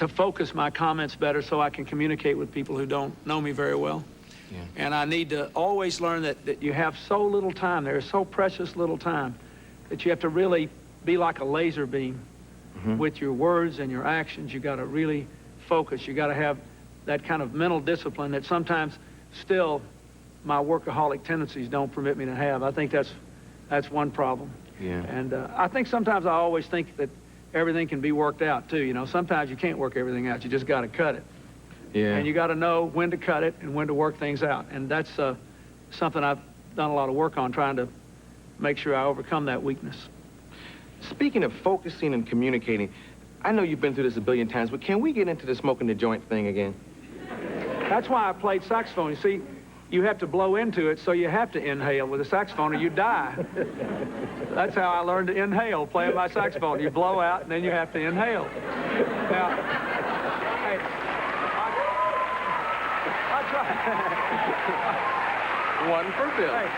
to focus my comments better so I can communicate with people who don't know me very well. Yeah. And I need to always learn that you have so little time. There is so precious little time that you have to really be like a laser beam with your words and your actions. You got to really focus. You got to have that kind of mental discipline that sometimes still my workaholic tendencies don't permit me to have. I think that's one problem. Yeah. And I think sometimes I always think that everything can be worked out too. You know, sometimes you can't work everything out. You just got to cut it. Yeah. And you got to know when to cut it and when to work things out. And that's something I've done a lot of work on, trying to make sure I overcome that weakness. Speaking of focusing and communicating, I know you've been through this a billion times, but can we get into the smoking the joint thing again? That's why I played saxophone. You see, you have to blow into it, so you have to inhale with a saxophone or you die. That's how I learned to inhale, playing my saxophone. You blow out, and then you have to inhale. Now, hey, I tried. One for Bill. Hey,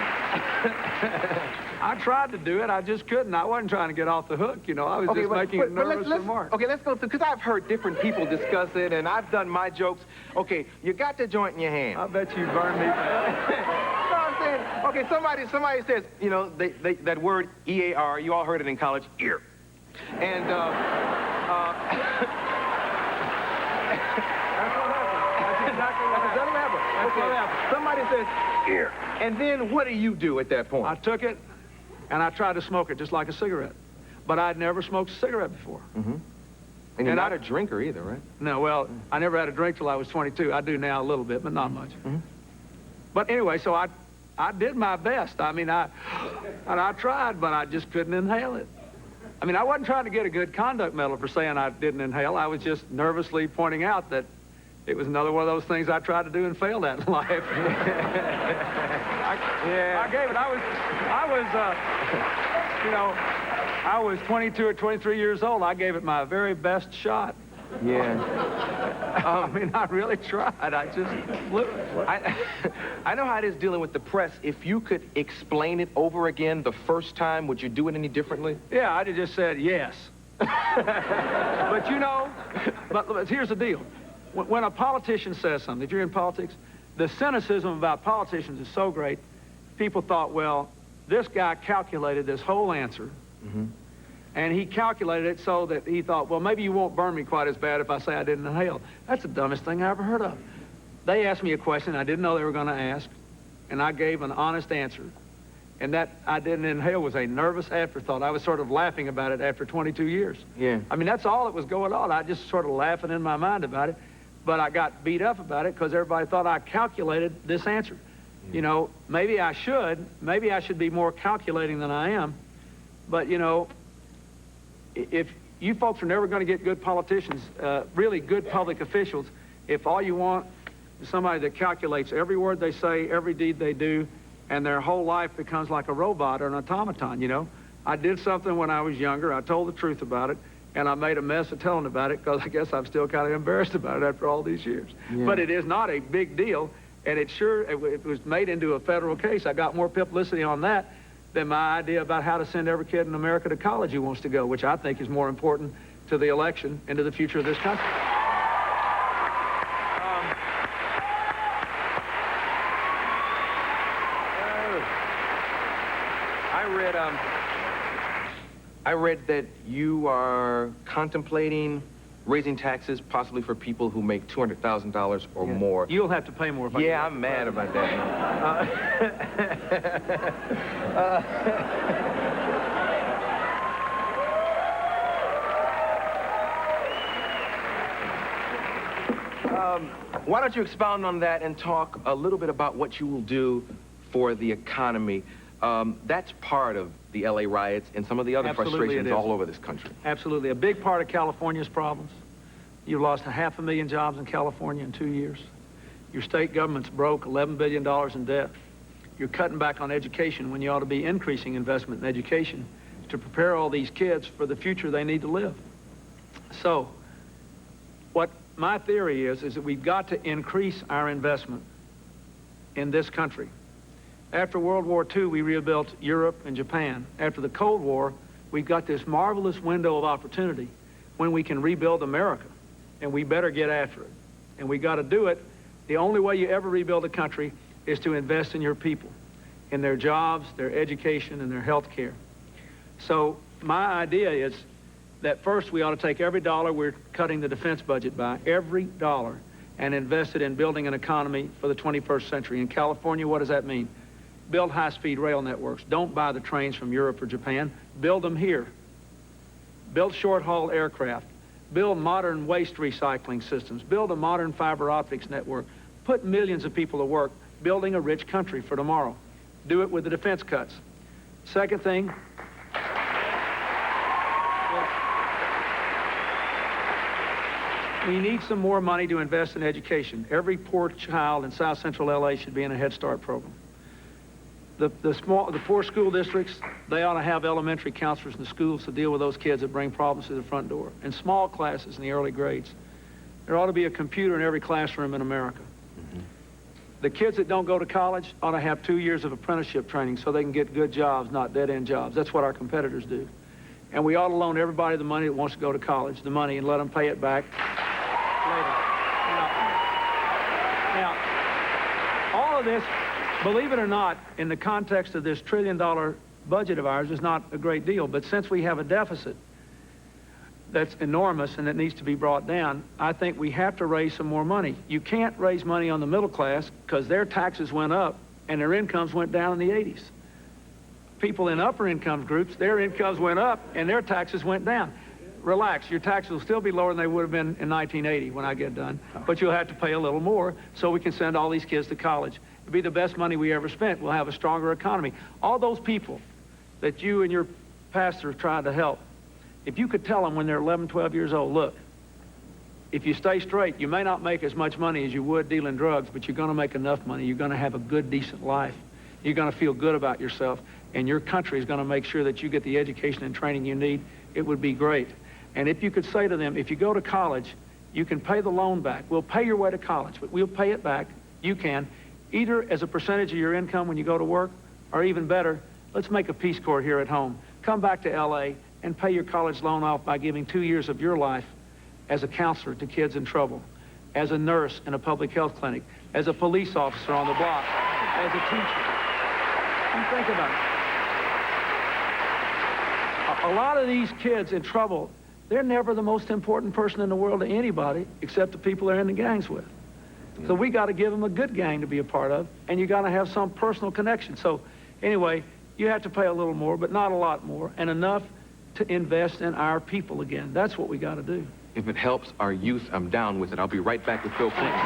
I tried to do it. I just couldn't. I wasn't trying to get off the hook, you know. I was just making a nervous remark. Okay, let's go through, because I've heard different people discuss it, and I've done my jokes. Okay, you got the joint in your hand. I bet you burned me. No, I'm saying, okay, somebody says, you know, that word E-A-R, you all heard it in college, ear. And, That's exactly what happened. doesn't happen. That's what happened. Somebody says, ear. And then what do you do at that point? I took it, and I tried to smoke it just like a cigarette. But I'd never smoked a cigarette before. And you're not a drinker either, right? No, well, I never had a drink till I was 22. I do now a little bit, but not much. But anyway, so I did my best. I mean, I tried, but I just couldn't inhale it. I mean, I wasn't trying to get a good conduct medal for saying I didn't inhale. I was just nervously pointing out that it was another one of those things I tried to do and failed at in life. I gave it. You know, I was 22 or 23 years old. I gave it my very best shot. Yeah. I mean, I really tried. I just blew it. I know how it is dealing with the press. If you could explain it over again the first time, would you do it any differently? Yeah, I'd have just said yes. But you know, but here's the deal. When a politician says something, if you're in politics, the cynicism about politicians is so great. People thought, well, this guy calculated this whole answer, and he calculated it so that he thought, well, maybe you won't burn me quite as bad if I say I didn't inhale. That's the dumbest thing I ever heard of. They asked me a question I didn't know they were going to ask, and I gave an honest answer. And that I didn't inhale was a nervous afterthought. I was sort of laughing about it after 22 years. Yeah. I mean, that's all that was going on. I just sort of laughing in my mind about it. But I got beat up about it because everybody thought I calculated this answer. You know, maybe I should be more calculating than I am. But, you know, if you folks are never going to get good politicians, really good public officials, if all you want is somebody that calculates every word they say, every deed they do, and their whole life becomes like a robot or an automaton, you know. I did something when I was younger. I told the truth about it. And I made a mess of telling about it because I guess I'm still kind of embarrassed about it after all these years. Yeah. But it is not a big deal, and it was made into a federal case. I got more publicity on that than my idea about how to send every kid in America to college who wants to go, which I think is more important to the election and to the future of this country. I read that you are contemplating raising taxes possibly for people who make $200,000 or more. You'll have to pay more if I Yeah, I'm mad about that. Why don't you expound on that and talk a little bit about what you will do for the economy? That's part of the LA riots and some of the other frustrations all over this country. Absolutely. A big part of California's problems. You've lost 500,000 jobs in California in 2 years. Your state government's broke, $11 billion in debt. You're cutting back on education when you ought to be increasing investment in education to prepare all these kids for the future they need to live. So, what my theory is that we've got to increase our investment in this country. After World War II, we rebuilt Europe and Japan. After the Cold War, we've got this marvelous window of opportunity when we can rebuild America. and we better get after it. And we got to do it. The only way you ever rebuild a country is to invest in your people, in their jobs, their education, and their health care. So my idea is that first we ought to take every dollar we're cutting the defense budget by, every dollar, and invest it in building an economy for the 21st century. In California, what does that mean? Build high-speed rail networks. Don't buy the trains from Europe or Japan. Build them here. Build short-haul aircraft. Build modern waste recycling systems. Build a modern fiber optics network. Put millions of people to work building a rich country for tomorrow. Do it with the defense cuts. Second thing, we need some more money to invest in education. Every poor child in South Central LA should be in a Head Start program. The poor school districts, they ought to have elementary counselors in the schools to deal with those kids that bring problems to the front door. And small classes in the early grades. There ought to be a computer in every classroom in America. The kids that don't go to college ought to have 2 years of apprenticeship training so they can get good jobs, not dead-end jobs. That's what our competitors do. And we ought to loan everybody the money that wants to go to college, the money, and let them pay it back later. Now, all of this, believe it or not, in the context of this trillion-dollar budget of ours, is not a great deal. But since we have a deficit that's enormous and that needs to be brought down, I think we have to raise some more money. You can't raise money on the middle class because their taxes went up and their incomes went down in the 80s. People in upper income groups, their incomes went up and their taxes went down. Relax, your taxes will still be lower than they would have been in 1980 when I get done, but you'll have to pay a little more so we can send all these kids to college. It'll be the best money we ever spent. We'll have a stronger economy. All those people that you and your pastor tried to help, if you could tell them when they're 11, 12 years old, look, if you stay straight, you may not make as much money as you would dealing drugs, but you're going to make enough money. You're going to have a good, decent life. You're going to feel good about yourself, and your country is going to make sure that you get the education and training you need. It would be great. And if you could say to them, if you go to college, you can pay the loan back. We'll pay your way to college, but we'll pay it back. You can, either as a percentage of your income when you go to work, or even better, let's make a Peace Corps here at home. Come back to L.A. and pay your college loan off by giving 2 years of your life as a counselor to kids in trouble, as a nurse in a public health clinic, as a police officer on the block, as a teacher. You think about it. A lot of these kids in trouble, they're never the most important person in the world to anybody except the people they're in the gangs with. So we got to give them a good gang to be a part of, and you got to have some personal connection. So anyway, you have to pay a little more, but not a lot more, and enough to invest in our people again. That's what we got to do. If it helps our youth, I'm down with it. I'll be right back with Bill Clinton.